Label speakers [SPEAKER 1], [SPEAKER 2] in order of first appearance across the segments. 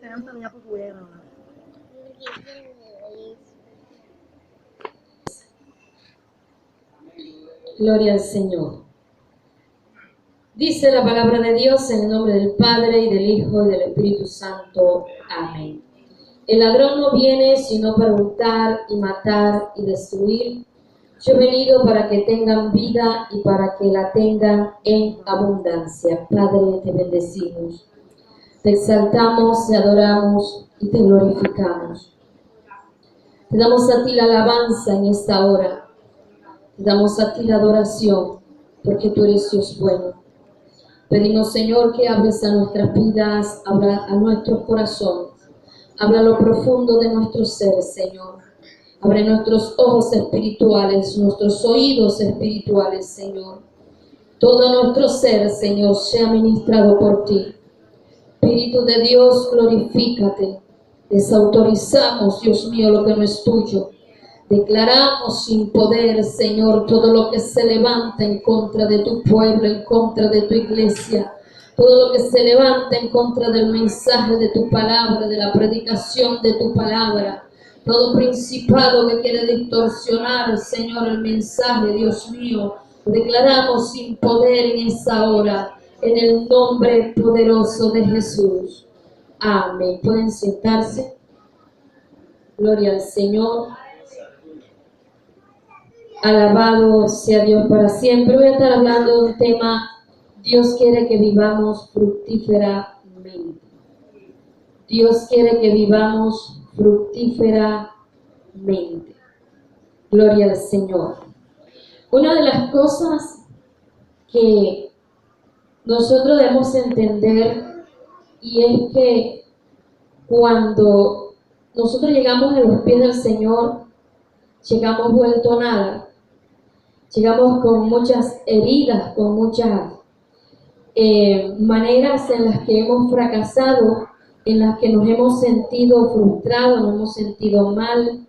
[SPEAKER 1] Espérame también porque voy a grabar.
[SPEAKER 2] Gloria al Señor. Dice la palabra de Dios en el nombre del Padre, y del Hijo, y del Espíritu Santo. Amén. El ladrón no viene sino para hurtar y matar y destruir. Yo he venido para que tengan vida y para que la tengan en abundancia. Padre, te bendecimos. Te exaltamos, te adoramos y te glorificamos. Te damos a ti la alabanza en esta hora. Te damos a ti la adoración, porque tú eres Dios bueno. Pedimos, Señor, que hables a nuestras vidas, habla a nuestros corazones, habla a lo profundo de nuestro ser, Señor. Abre nuestros ojos espirituales, nuestros oídos espirituales, Señor. Todo nuestro ser, Señor, sea ministrado por ti. Espíritu de Dios, glorifícate. Desautorizamos, Dios mío, lo que no es tuyo. Declaramos sin poder, Señor, todo lo que se levanta en contra de tu pueblo, en contra de tu iglesia, todo lo que se levanta en contra del mensaje de tu palabra, de la predicación de tu palabra, todo principado que quiere distorsionar, Señor, el mensaje, Dios mío, declaramos sin poder en esa hora, en el nombre poderoso de Jesús. Amén. ¿Pueden sentarse? Gloria al Señor. Alabado sea Dios para siempre. Voy a estar hablando de un tema: Dios quiere que vivamos fructíferamente. Dios quiere que vivamos fructíferamente. Gloria al Señor. Una de las cosas que nosotros debemos entender, y es que cuando nosotros llegamos a los pies del Señor, llegamos vuelto nada. Llegamos con muchas heridas, con muchas maneras en las que hemos fracasado, en las que nos hemos sentido frustrados, nos hemos sentido mal.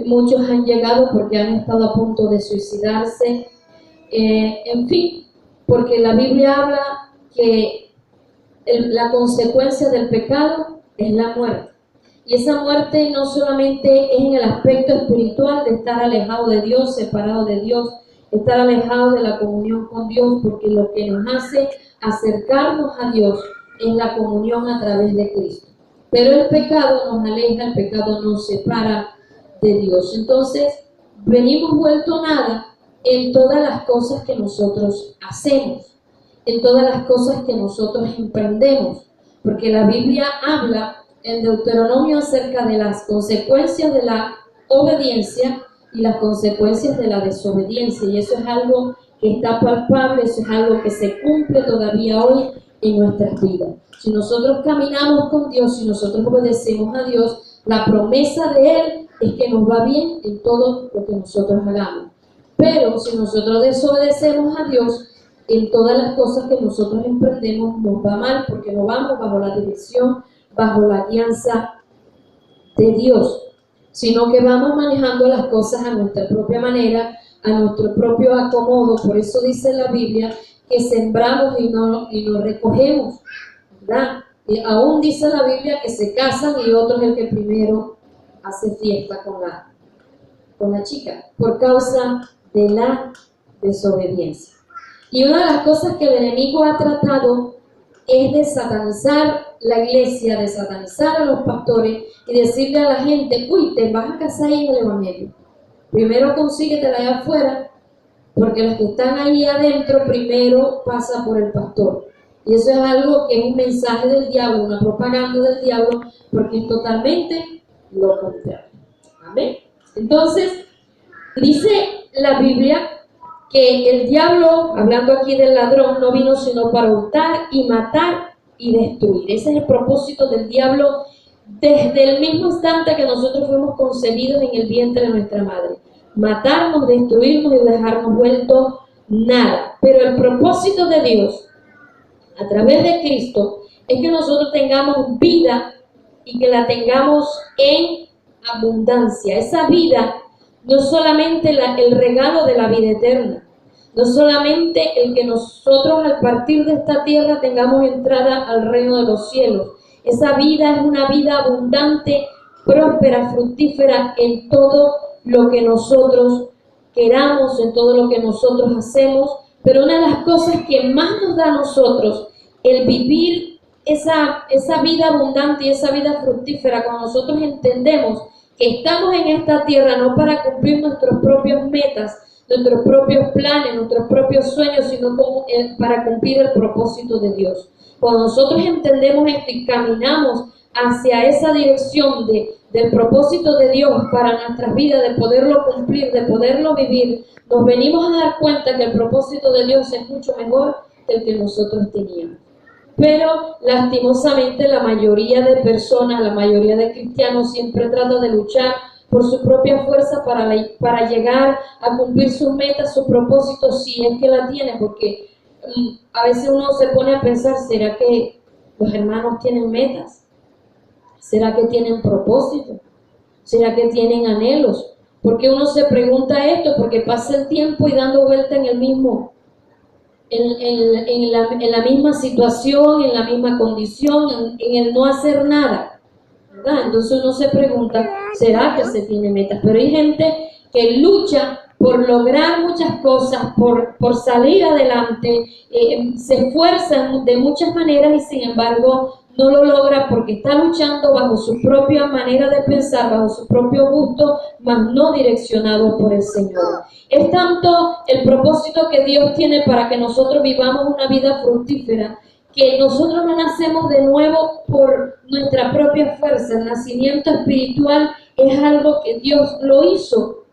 [SPEAKER 2] Muchos han llegado porque han estado a punto de suicidarse. En fin, porque la Biblia habla que la consecuencia del pecado es la muerte. Y esa muerte no solamente es en el aspecto espiritual de estar alejado de Dios, separado de Dios, estar alejado de la comunión con Dios, porque lo que nos hace acercarnos a Dios es la comunión a través de Cristo. Pero el pecado nos aleja, el pecado nos separa de Dios. Entonces, venimos vuelto nada en todas las cosas que nosotros hacemos, en todas las cosas que nosotros emprendemos, porque la Biblia habla en Deuteronomio acerca de las consecuencias de la obediencia y las consecuencias de la desobediencia, y eso es algo que está palpable, eso es algo que se cumple todavía hoy en nuestras vidas. Si nosotros caminamos con Dios, si nosotros obedecemos a Dios, la promesa de Él es que nos va bien en todo lo que nosotros hagamos. Pero si nosotros desobedecemos a Dios, en todas las cosas que nosotros emprendemos nos va mal, porque no vamos bajo la dirección, bajo la guianza de Dios, sino que vamos manejando las cosas a nuestra propia manera, a nuestro propio acomodo. Por eso dice la Biblia que sembramos y no recogemos, ¿verdad? Y aún dice la Biblia que se casan y otro es el que primero hace fiesta con la chica, por causa de la desobediencia. Y una de las cosas que el enemigo ha tratado es de satanizar la iglesia, de satanizar a los pastores y decirle a la gente: uy, te vas a casar ahí en el evangelio. Primero consíguetela allá afuera, porque los que están ahí adentro primero pasa por el pastor. Y eso es algo que es un mensaje del diablo, una propaganda del diablo, porque es totalmente lo contrario. Amén. Entonces, dice la Biblia que el diablo, hablando aquí del ladrón, no vino sino para hurtar y matar y destruir. Ese es el propósito del diablo desde el mismo instante que nosotros fuimos concebidos en el vientre de nuestra madre. Matarnos, destruirnos y dejarnos vueltos nada. Pero el propósito de Dios, a través de Cristo, es que nosotros tengamos vida y que la tengamos en abundancia. Esa vida no solamente el regalo de la vida eterna, no solamente el que nosotros al partir de esta tierra tengamos entrada al reino de los cielos, Esa vida es una vida abundante, próspera, fructífera en todo lo que nosotros queramos, en todo lo que nosotros hacemos. Pero una de las cosas que más nos da a nosotros el vivir esa vida abundante y esa vida fructífera, cuando nosotros entendemos que estamos en esta tierra no para cumplir nuestros propios metas, nuestros propios planes, nuestros propios sueños, sino para cumplir el propósito de Dios. Cuando nosotros entendemos esto y caminamos hacia esa dirección del propósito de Dios para nuestras vidas, de poderlo cumplir, de poderlo vivir, nos venimos a dar cuenta que el propósito de Dios es mucho mejor que el que nosotros teníamos. Pero lastimosamente la mayoría de personas, la mayoría de cristianos siempre trata de luchar por su propia fuerza para llegar a cumplir sus metas, sus propósitos, si es que la tiene, porque a veces uno se pone a pensar, ¿será que los hermanos tienen metas? ¿Será que tienen propósito? ¿Será que tienen anhelos? Porque uno se pregunta esto, porque pasa el tiempo y dando vuelta en el mismo en la misma situación, en la misma condición, en el no hacer nada, ¿verdad? Entonces uno se pregunta, ¿será que se tiene metas? Pero hay gente que lucha por lograr muchas cosas, por salir adelante, se esfuerza de muchas maneras y sin embargo no lo logra porque está luchando bajo su propia manera de pensar, bajo su propio gusto, mas no direccionado por el Señor. Es tanto el propósito que Dios tiene para que nosotros vivamos una vida fructífera, que nosotros no nacemos de nuevo por nuestra propia fuerza. El nacimiento espiritual es algo que Dios lo hizo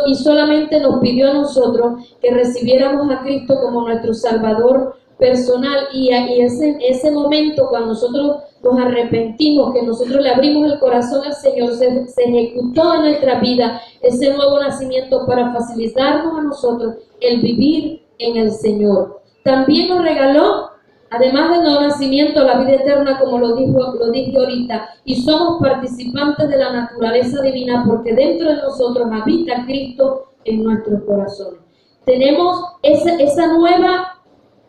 [SPEAKER 2] y solamente nos pidió a nosotros que recibiéramos a Cristo como nuestro Salvador personal, y ese momento cuando nosotros nos arrepentimos, que nosotros le abrimos el corazón al Señor, se ejecutó en nuestra vida ese nuevo nacimiento para facilitarnos a nosotros el vivir en el Señor. También nos regaló, además del nuevo nacimiento, la vida eterna, como lo dije ahorita, y somos participantes de la naturaleza divina porque dentro de nosotros habita Cristo en nuestros corazones. Tenemos esa nueva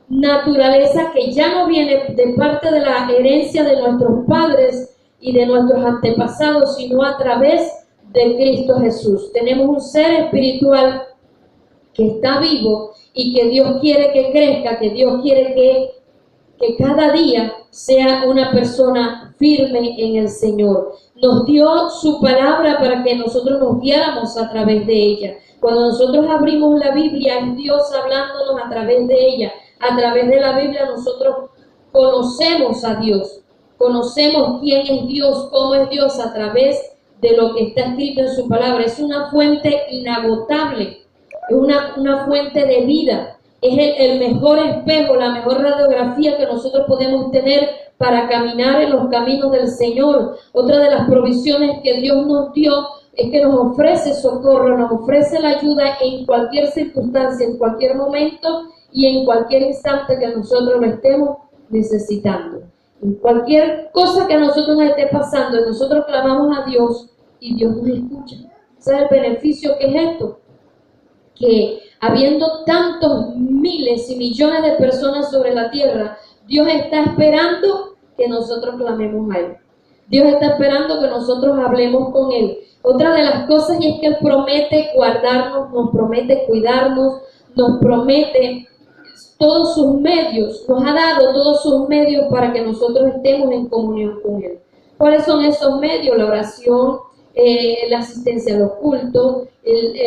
[SPEAKER 2] naturaleza que ya no viene de parte de la herencia de nuestros padres y de nuestros antepasados, sino a través de Cristo Jesús. Tenemos un ser espiritual que está vivo y que Dios quiere que crezca, que Dios quiere que cada día sea una persona firme en el Señor. Nos dio su palabra para que nosotros nos guiáramos a través de ella. Cuando nosotros abrimos la Biblia, es Dios hablándonos a través de ella. A través de la Biblia nosotros conocemos a Dios, conocemos quién es Dios, cómo es Dios a través de lo que está escrito en su palabra. Es una fuente inagotable, es una fuente de vida, es el mejor espejo, la mejor radiografía que nosotros podemos tener para caminar en los caminos del Señor. Otra de las provisiones que Dios nos dio es que nos ofrece socorro, nos ofrece la ayuda en cualquier circunstancia, en cualquier momento y en cualquier instante que nosotros lo estemos necesitando. En cualquier cosa que a nosotros nos esté pasando, nosotros clamamos a Dios y Dios nos escucha. ¿Sabes el beneficio que es esto? Que habiendo tantos miles y millones de personas sobre la tierra, Dios está esperando que nosotros clamemos a Él. Dios está esperando que nosotros hablemos con Él. Otra de las cosas es que Él promete guardarnos, nos promete cuidarnos, nos promete todos sus medios, nos ha dado todos sus medios para que nosotros estemos en comunión con Él. ¿Cuáles son esos medios? La oración, la asistencia a los cultos,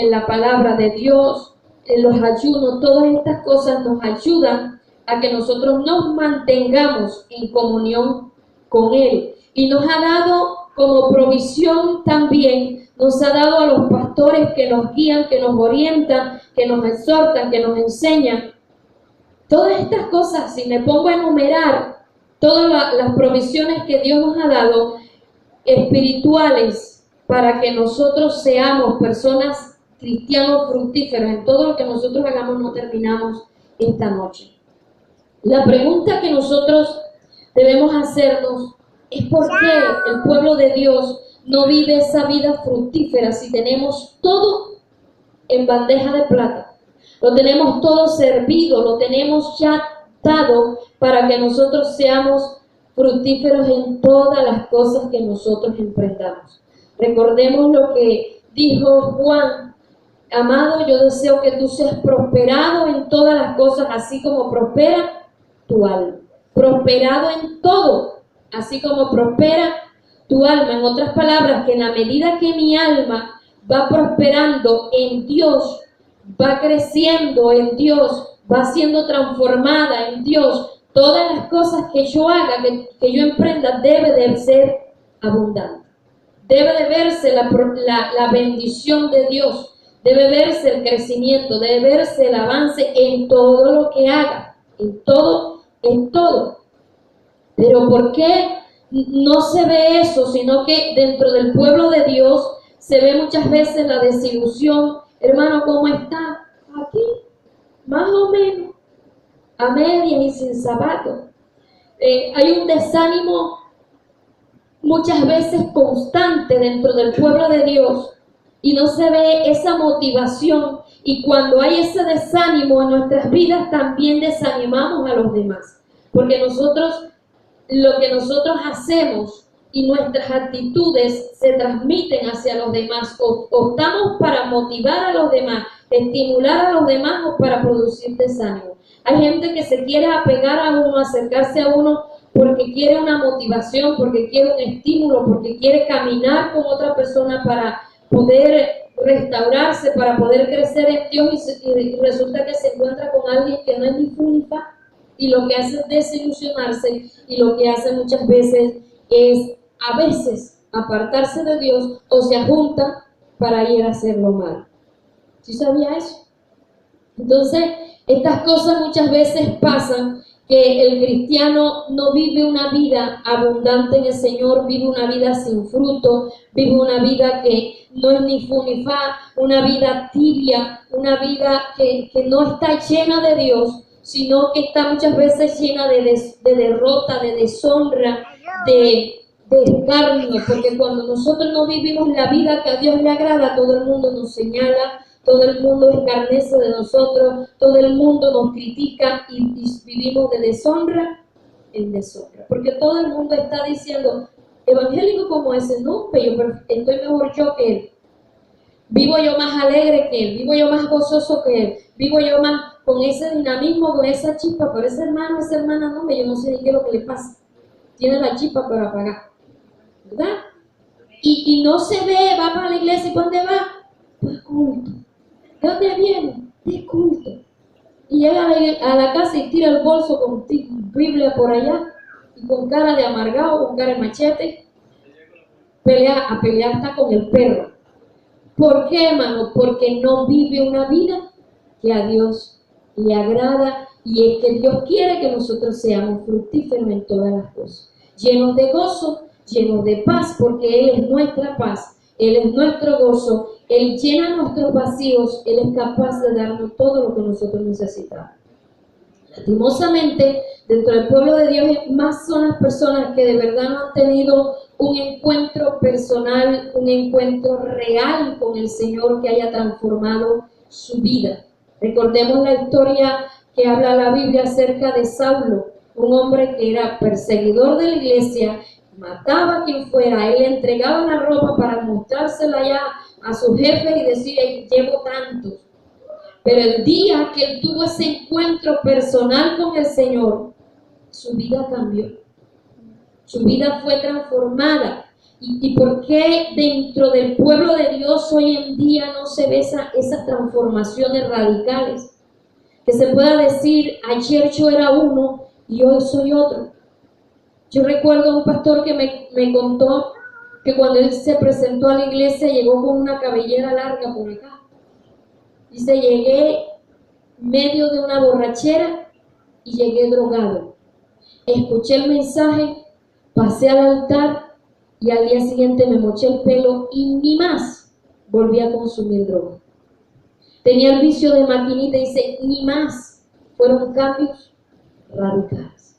[SPEAKER 2] la palabra de Dios, los ayunos. Todas estas cosas nos ayudan a que nosotros nos mantengamos en comunión con Él. Y nos ha dado como provisión también, nos ha dado a los pastores que nos guían, que nos orientan, que nos exhortan, que nos enseñan. Todas estas cosas, si me pongo a enumerar todas las provisiones que Dios nos ha dado, espirituales, para que nosotros seamos personas cristianos fructíferos en todo lo que nosotros hagamos, no terminamos esta noche. La pregunta que nosotros debemos hacernos es por qué el pueblo de Dios no vive esa vida fructífera si tenemos todo en bandeja de plata. Lo tenemos todo servido, lo tenemos ya dado para que nosotros seamos fructíferos en todas las cosas que nosotros emprendamos. Recordemos lo que dijo Juan: amado, yo deseo que tú seas prosperado en todas las cosas, así como prospera tu alma. Prosperado en todo, así como prospera tu alma. En otras palabras, que en la medida que mi alma va prosperando en Dios, va creciendo en Dios, va siendo transformada en Dios, todas las cosas que yo haga, que yo emprenda, debe de ser abundante. Debe de verse la bendición de Dios, debe verse el crecimiento, debe verse el avance en todo lo que haga, en todo. Pero ¿por qué no se ve eso? Sino que dentro del pueblo de Dios se ve muchas veces la desilusión. Hermano, ¿cómo está? Aquí, más o menos, a medias y sin zapatos. Hay un desánimo muchas veces constante dentro del pueblo de Dios y no se ve esa motivación, y cuando hay ese desánimo en nuestras vidas también desanimamos a los demás, porque lo que nosotros hacemos y nuestras actitudes se transmiten hacia los demás. Optamos para motivar a los demás, estimular a los demás, o para producir desánimo. Hay gente que se quiere apegar a uno, acercarse a uno porque quiere una motivación, porque quiere un estímulo, porque quiere caminar con otra persona para poder restaurarse, para poder crecer en Dios, y resulta que se encuentra con alguien que no es ni fu ni fa, y lo que hace es desilusionarse, y lo que hace muchas veces es a veces apartarse de Dios, o se juntan para ir a hacerlo mal. ¿Sí sabía eso? Entonces, estas cosas muchas veces pasan, que el cristiano no vive una vida abundante en el Señor, vive una vida sin fruto, vive una vida que no es ni fu ni fa, una vida tibia, una vida que no está llena de Dios, sino que está muchas veces llena de derrota, de deshonra, de escarnio, porque cuando nosotros no vivimos la vida que a Dios le agrada, todo el mundo nos señala, todo el mundo escarnece de nosotros, todo el mundo nos critica, y vivimos de deshonra en deshonra, porque todo el mundo está diciendo: evangélico como ese, no, pero estoy mejor yo que él, vivo yo más alegre que él, vivo yo más gozoso que él, vivo yo más con ese dinamismo, con esa chispa, pero ese hermano, esa hermana, no, yo no sé ni qué es lo que le pasa, tiene la chispa para apagar, ¿verdad? Y no se ve, va para la iglesia, ¿y para dónde va? Pues culto. ¿De dónde viene? De culto. Y llega a la casa y tira el bolso con Biblia por allá, y con cara de amargado, con cara de machete, a pelear hasta con el perro. ¿Por qué, hermano? Porque no vive una vida que a Dios le agrada, y es que Dios quiere que nosotros seamos fructíferos en todas las cosas, llenos de gozo, llenos de paz, porque Él es nuestra paz, Él es nuestro gozo, Él llena nuestros vacíos, Él es capaz de darnos todo lo que nosotros necesitamos. Lastimosamente, dentro del pueblo de Dios, más son las personas que de verdad no han tenido un encuentro personal, un encuentro real con el Señor que haya transformado su vida. Recordemos la historia que habla la Biblia acerca de Saulo, un hombre que era perseguidor de la iglesia, mataba a quien fuera, él le entregaba la ropa para mostrársela ya a sus jefes y decía: llevo tantos. Pero el día que él tuvo ese encuentro personal con el Señor, su vida cambió, su vida fue transformada. ¿Y por qué dentro del pueblo de Dios hoy en día no se ve esas transformaciones radicales? Que se pueda decir: ayer yo era uno y hoy soy otro. Yo recuerdo a un pastor que me contó que cuando él se presentó a la iglesia llegó con una cabellera larga por acá. Dice: llegué medio de una borrachera y llegué drogado. Escuché el mensaje, pasé al altar y al día siguiente me moché el pelo y ni más volví a consumir droga. Tenía el vicio de maquinita y dice: ni más. Fueron cambios radicales.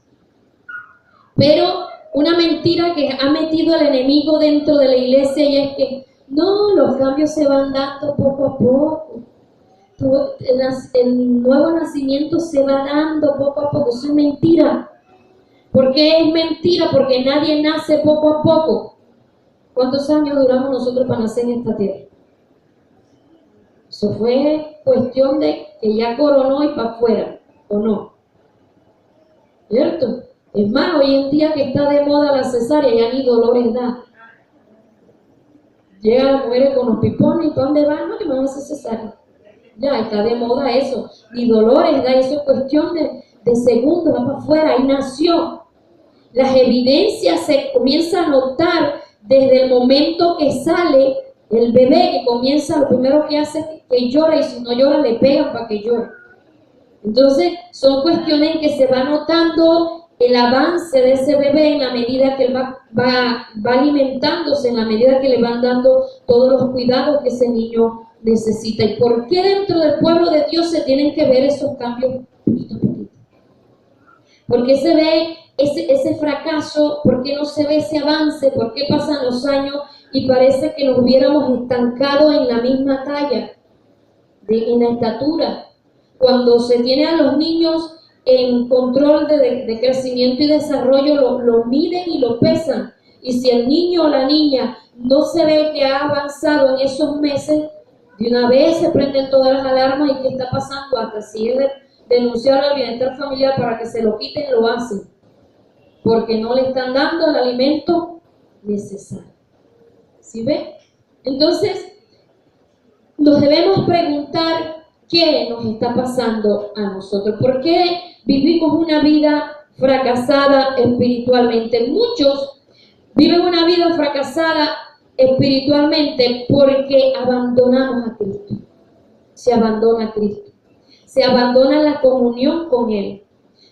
[SPEAKER 2] Pero una mentira que ha metido el enemigo dentro de la iglesia, y es que no, los cambios se van dando poco a poco. El nuevo nacimiento se va dando poco a poco. Eso es mentira. ¿Por qué es mentira? Porque nadie nace poco a poco. ¿Cuántos años duramos nosotros para nacer en esta tierra? Eso fue cuestión de que ya coronó y para afuera, ¿o no? ¿Cierto? Es más, hoy en día que está de moda la cesárea, ya ni dolores da. Llegan las mujeres con los pipones y ¿para dónde van? No, que me van a hacer cesárea. Ya está de moda eso. Ni dolores da, eso es cuestión de segundos, va para afuera, ahí nació. Las evidencias se comienzan a notar desde el momento que sale el bebé, que comienza, lo primero que hace es que llora, y si no llora le pegan para que llore. Entonces son cuestiones en que se va notando el avance de ese bebé en la medida que él va alimentándose, en la medida que le van dando todos los cuidados que ese niño necesita. ¿Y por qué dentro del pueblo de Dios se tienen que ver esos cambios poquito a poquito? ¿Por qué se ve ese fracaso? ¿Por qué no se ve ese avance? ¿Por qué pasan los años y parece que nos hubiéramos estancado en la misma talla, en la estatura? Cuando se tiene a los niños en control de crecimiento y desarrollo, lo miden y lo pesan. Y si el niño o la niña no se ve que ha avanzado en esos meses, de una vez se prenden todas las alarmas. ¿Y qué está pasando? Hasta si es denunciar al bienestar familiar para que se lo quiten, lo hacen, porque no le están dando el alimento necesario. ¿Sí ve? Entonces, nos debemos preguntar qué nos está pasando a nosotros. ¿Por qué vivimos una vida fracasada espiritualmente? Muchos viven una vida fracasada espiritualmente porque abandonamos a Cristo. Se abandona a Cristo. Se abandona la comunión con Él.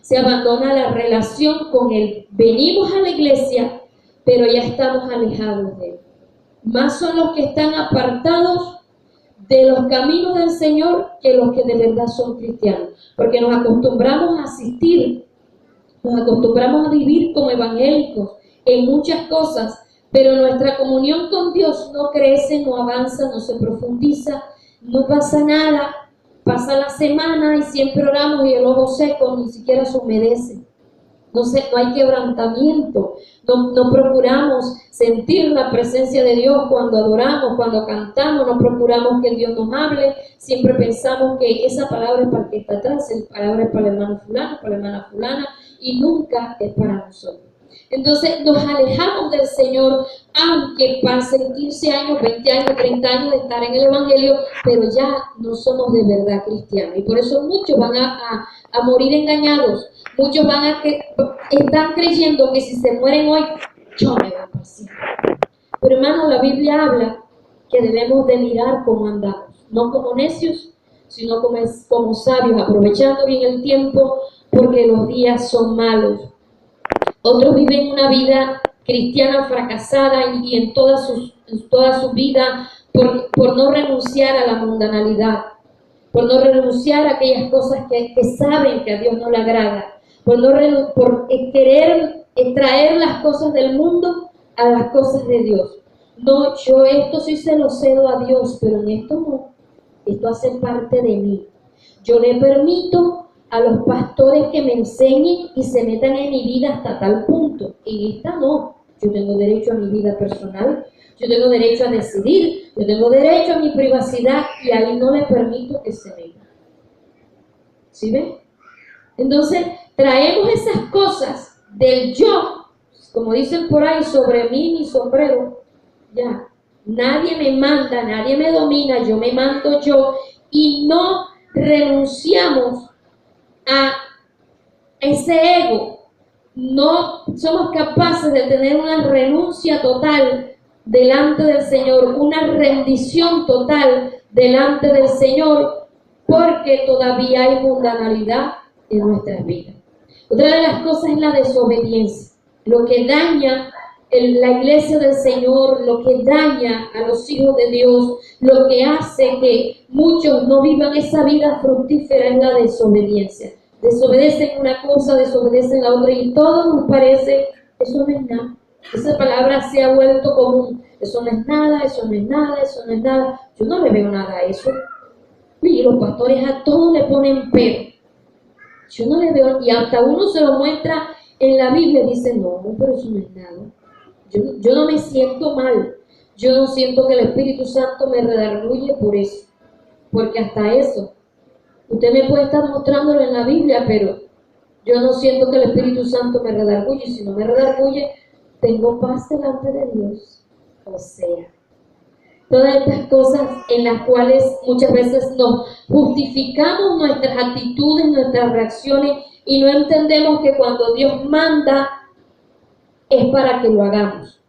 [SPEAKER 2] Se abandona la relación con Él. Venimos a la iglesia, pero ya estamos alejados de Él. Más son los que están apartados de los caminos del Señor que los que de verdad son cristianos. Porque nos acostumbramos a asistir, nos acostumbramos a vivir como evangélicos en muchas cosas, pero nuestra comunión con Dios no crece, no avanza, no se profundiza, no pasa nada. Pasa la semana y siempre oramos y el ojo seco ni siquiera se humedece. No hay quebrantamiento. No procuramos sentir la presencia de Dios cuando adoramos, cuando cantamos. No procuramos que Dios nos hable. Siempre pensamos que esa palabra es para el que está atrás, esa palabra es para el hermano fulano, para la hermana fulana, y nunca es para nosotros. Entonces nos alejamos del Señor, aunque pasen 15 años, 20 años, 30 años de estar en el Evangelio, pero ya no somos de verdad cristianos. Y por eso muchos van a morir engañados. Muchos están creyendo que si se mueren hoy, yo me voy para siempre. Pero hermano, la Biblia habla que debemos de mirar cómo andamos, no como necios, sino como sabios, aprovechando bien el tiempo, porque los días son malos. Otros viven una vida cristiana fracasada y en toda su vida por no renunciar a la mundanalidad, por no renunciar a aquellas cosas que saben que a Dios no le agrada, por querer traer las cosas del mundo a las cosas de Dios. No, yo esto sí se lo cedo a Dios, pero en esto no. Esto hace parte de mí. Yo le permito a los pastores que me enseñen y se metan en mi vida hasta tal punto. En esta no. Yo tengo derecho a mi vida personal. Yo tengo derecho a decidir. Yo tengo derecho a mi privacidad y ahí no le permito que se metan. ¿Sí ven? Entonces, traemos esas cosas del yo, como dicen por ahí, sobre mí mi sombrero. Ya. Nadie me manda, nadie me domina, yo me mando yo. Y no renunciamos a ese ego. No somos capaces de tener una renuncia total delante del Señor, una rendición total delante del Señor, porque todavía hay mundanalidad en nuestras vidas. Otra de las cosas es la desobediencia, lo que daña la iglesia del Señor, lo que daña a los hijos de Dios, lo que hace que muchos no vivan esa vida fructífera es la desobediencia. Desobedecen una cosa, desobedecen la otra y todo nos parece, eso no es nada. Esa palabra se ha vuelto común. Eso no es nada, eso no es nada, eso no es nada. Yo no le veo nada a eso. Y los pastores a todos le ponen pero. Yo no le veo, y hasta uno se lo muestra En la Biblia dice, no, pero eso no es nada. Yo no me siento mal. Yo no siento que el Espíritu Santo me redarguye por eso. Porque hasta eso, usted me puede estar mostrándolo en la Biblia, pero yo no siento que el Espíritu Santo me redarguye. Si no me redarguye, tengo paz delante de Dios. O sea, todas estas cosas en las cuales muchas veces nos justificamos nuestras actitudes, nuestras reacciones y no entendemos que cuando Dios manda es para que lo hagamos.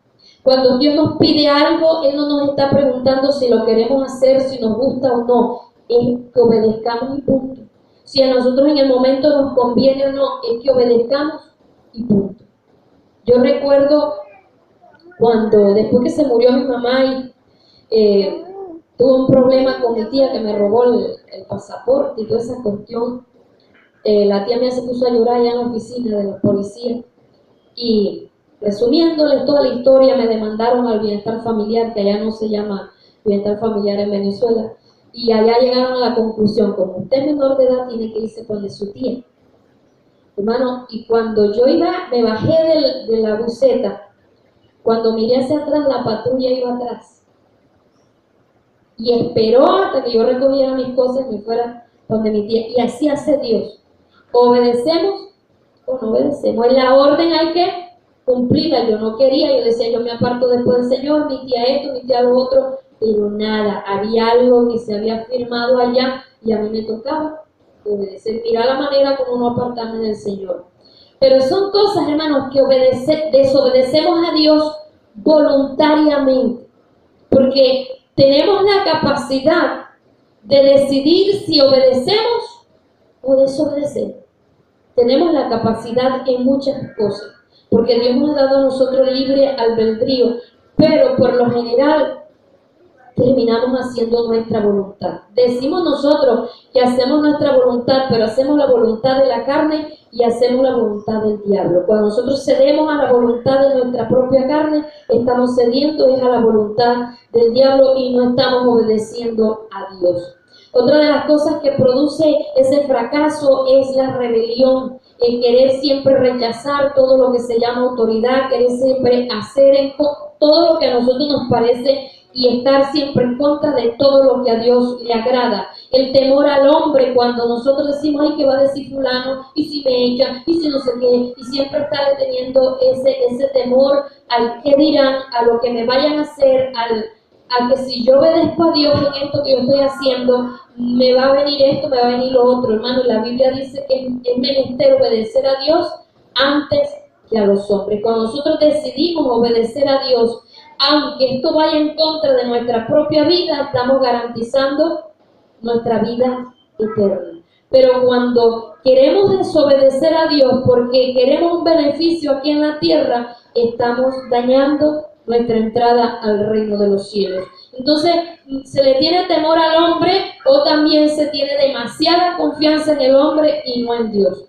[SPEAKER 2] Cuando Dios nos pide algo, Él no nos está preguntando si lo queremos hacer, si nos gusta o no, es que obedezcamos y punto. Si a nosotros en el momento nos conviene o no, es que obedezcamos y punto. Yo recuerdo cuando después que se murió mi mamá y tuve un problema con mi tía que me robó el pasaporte y toda esa cuestión. La tía mía se puso a llorar allá en la oficina de los policías y resumiéndoles toda la historia me demandaron al bienestar familiar, que allá no se llama bienestar familiar en Venezuela, y allá llegaron a la conclusión, como usted es menor de edad tiene que irse con su tía. Hermano, y cuando yo me bajé de la buseta, cuando miré hacia atrás, la patrulla iba atrás. Y esperó hasta que yo recogiera mis cosas y me fuera donde mi tía. Y así hace Dios. ¿Obedecemos o no obedecemos? En la orden hay que cumplirla. Yo no quería, yo decía, yo me aparto después del Señor, mi tía esto, mi tía lo otro. Pero nada, había algo que se había firmado allá y a mí me tocaba obedecer. Mira la manera como no apartarme del Señor. Pero son cosas, hermanos, que desobedecemos a Dios voluntariamente. Porque tenemos la capacidad de decidir si obedecemos o desobedecemos. Tenemos la capacidad en muchas cosas, porque Dios nos ha dado a nosotros libre albedrío, pero por lo general terminamos haciendo nuestra voluntad. Decimos nosotros que hacemos nuestra voluntad, pero hacemos la voluntad de la carne y hacemos la voluntad del diablo. Cuando nosotros cedemos a la voluntad de nuestra propia carne, estamos cediendo es a la voluntad del diablo y no estamos obedeciendo a Dios. Otra de las cosas que produce ese fracaso es la rebelión, el querer siempre rechazar todo lo que se llama autoridad, querer siempre hacer todo lo que a nosotros nos parece y estar siempre en contra de todo lo que a Dios le agrada. El temor al hombre, cuando nosotros decimos, ay, ¿qué va a decir fulano? Y si me echan, y si no sé qué, y siempre estar teniendo ese temor al qué dirán, a lo que me vayan a hacer, a que si yo obedezco a Dios en esto que yo estoy haciendo, me va a venir esto, me va a venir lo otro, hermano. La Biblia dice que es menester obedecer a Dios antes que a los hombres. Cuando nosotros decidimos obedecer a Dios, aunque esto vaya en contra de nuestra propia vida, estamos garantizando nuestra vida eterna. Pero cuando queremos desobedecer a Dios porque queremos un beneficio aquí en la tierra, estamos dañando nuestra entrada al reino de los cielos. Entonces, se le tiene temor al hombre o también se tiene demasiada confianza en el hombre y no en Dios.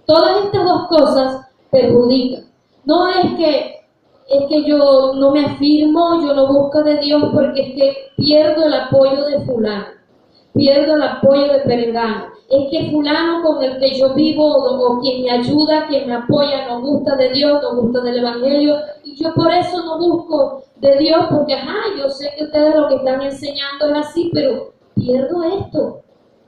[SPEAKER 2] Todas estas dos cosas perjudican. No es que yo no me afirmo, yo no busco de Dios porque es que pierdo el apoyo de fulano, pierdo el apoyo de perengano. Es que fulano con el que yo vivo o quien me ayuda, quien me apoya, no gusta de Dios, no gusta del Evangelio y yo por eso no busco de Dios porque, yo sé que ustedes lo que están enseñando es así, pero pierdo esto.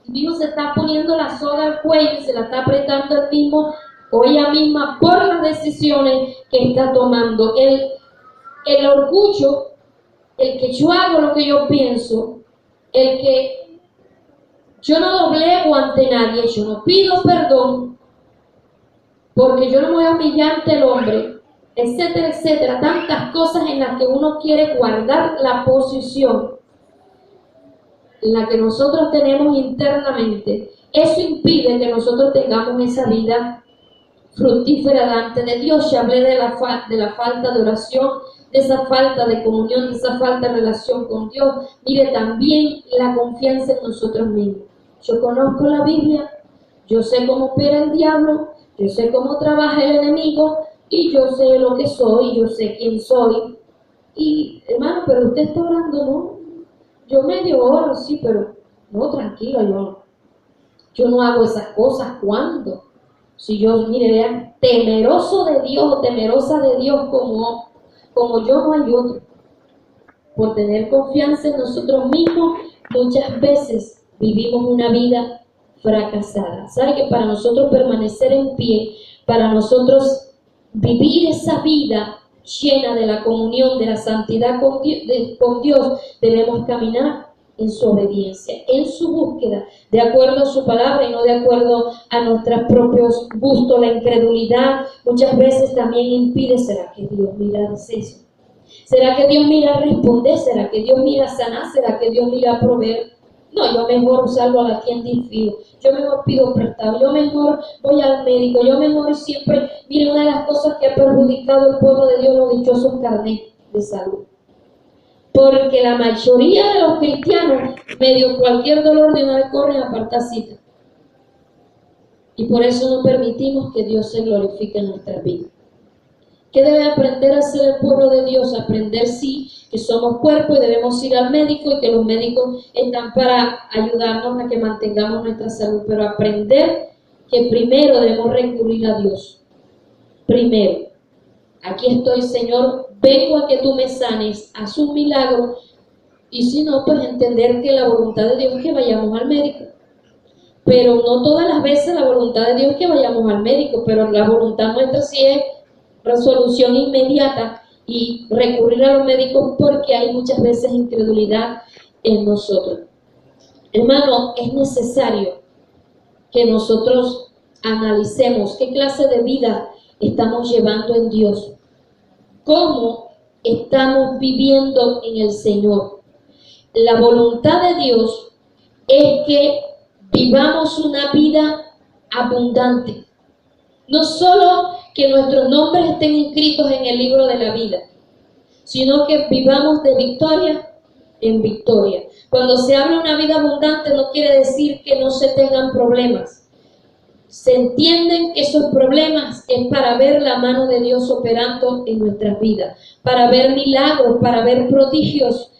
[SPEAKER 2] Dios se está poniendo la soga al cuello y se la está apretando él mismo o ella misma por las decisiones que está tomando. El orgullo, el que yo hago lo que yo pienso, el que yo no doblego ante nadie, yo no pido perdón, porque yo no me voy a humillar ante el hombre, etcétera, etcétera. Tantas cosas en las que uno quiere guardar la posición, la que nosotros tenemos internamente. Eso impide que nosotros tengamos esa vida fructífera delante de Dios. Ya hablé de la falta de oración, de esa falta de comunión, de esa falta de relación con Dios. Mire, también la confianza en nosotros mismos. Yo conozco la Biblia, yo sé cómo opera el diablo, yo sé cómo trabaja el enemigo y yo sé lo que soy, yo sé quién soy. Y hermano, pero usted está orando, ¿no? Yo medio oro, sí, pero no, tranquilo, yo no hago esas cosas. ¿Cuándo? Si yo, mire, vean, temeroso de Dios, temerosa de Dios como yo, no hay otro. Por tener confianza en nosotros mismos, muchas veces vivimos una vida fracasada. ¿Sabe que para nosotros permanecer en pie, para nosotros vivir esa vida llena de la comunión, de la santidad con Dios, debemos caminar en su obediencia, en su búsqueda, de acuerdo a su palabra y no de acuerdo a nuestros propios gustos? La incredulidad muchas veces también impide. ¿Será que Dios mira eso? ¿Será que Dios mira responder? ¿Será que Dios mira sanar? ¿Será que Dios mira proveer? No, yo mejor salgo a la tienda y fío. Yo mejor pido prestado. Yo mejor voy al médico. Yo mejor siempre... Mire, una de las cosas que ha perjudicado al pueblo de Dios, los dichosos carnets de salud. Porque la mayoría de los cristianos, medio cualquier dolor, de una vez corren a apartar cita. Y por eso no permitimos que Dios se glorifique en nuestras vidas. ¿Qué debe aprender a hacer el pueblo de Dios? Aprender, sí, que somos cuerpo y debemos ir al médico y que los médicos están para ayudarnos a que mantengamos nuestra salud, pero aprender que primero debemos recurrir a Dios. Primero, aquí estoy, Señor, vengo a que tú me sanes, haz un milagro, y si no, pues entender que la voluntad de Dios es que vayamos al médico. Pero no todas las veces la voluntad de Dios es que vayamos al médico, pero la voluntad nuestra sí es resolución inmediata y recurrir a los médicos, porque hay muchas veces incredulidad en nosotros. Hermano, es necesario que nosotros analicemos qué clase de vida estamos llevando en Dios, cómo estamos viviendo en el Señor. La voluntad de Dios es que vivamos una vida abundante. No solo que nuestros nombres estén inscritos en el libro de la vida, sino que vivamos de victoria en victoria. Cuando se habla de una vida abundante, no quiere decir que no se tengan problemas. Se entienden que esos problemas es para ver la mano de Dios operando en nuestras vidas, para ver milagros, para ver prodigios,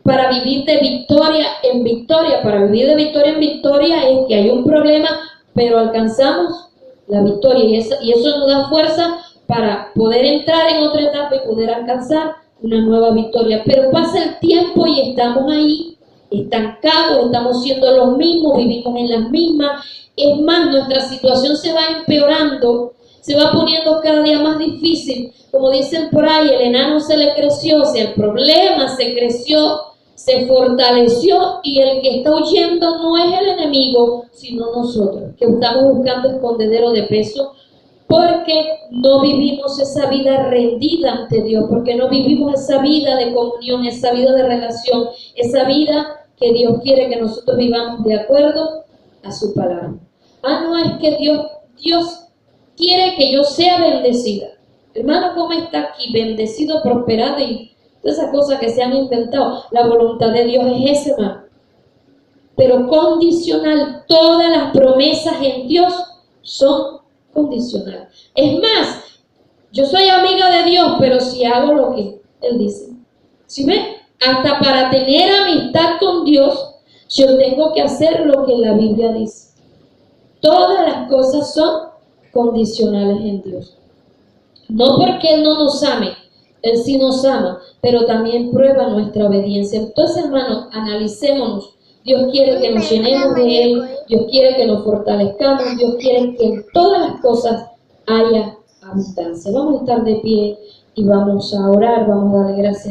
[SPEAKER 2] para vivir de victoria en victoria. Para vivir de victoria en victoria es que hay un problema, pero alcanzamos la victoria, y eso nos da fuerza para poder entrar en otra etapa y poder alcanzar una nueva victoria. Pero pasa el tiempo y estamos ahí estancados, estamos siendo los mismos, vivimos en las mismas. Es más, nuestra situación se va empeorando, se va poniendo cada día más difícil. Como dicen por ahí, el enano se le creció, o sea, el problema se creció, se fortaleció, y el que está huyendo no es el enemigo, sino nosotros, que estamos buscando escondedero de peso, porque no vivimos esa vida rendida ante Dios, porque no vivimos esa vida de comunión, esa vida de relación, esa vida que Dios quiere que nosotros vivamos de acuerdo a su palabra. No, es que Dios quiere que yo sea bendecida. Hermano, ¿cómo está aquí? Bendecido, prosperado y todas esas cosas que se han inventado. La voluntad de Dios es esa, hermano. Pero condicional. Todas las promesas en Dios son condicionales. Es más, yo soy amiga de Dios, pero si hago lo que Él dice. ¿Sí ven? Hasta para tener amistad con Dios, yo tengo que hacer lo que la Biblia dice. Todas las cosas son condicionales en Dios. No porque Él no nos ame, Él sí nos ama, pero también prueba nuestra obediencia. Entonces, hermanos, analicémonos. Dios quiere que nos llenemos de Él, Dios quiere que nos fortalezcamos, Dios quiere que en todas las cosas haya abundancia. Vamos a estar de pie y vamos a orar, vamos a darle gracias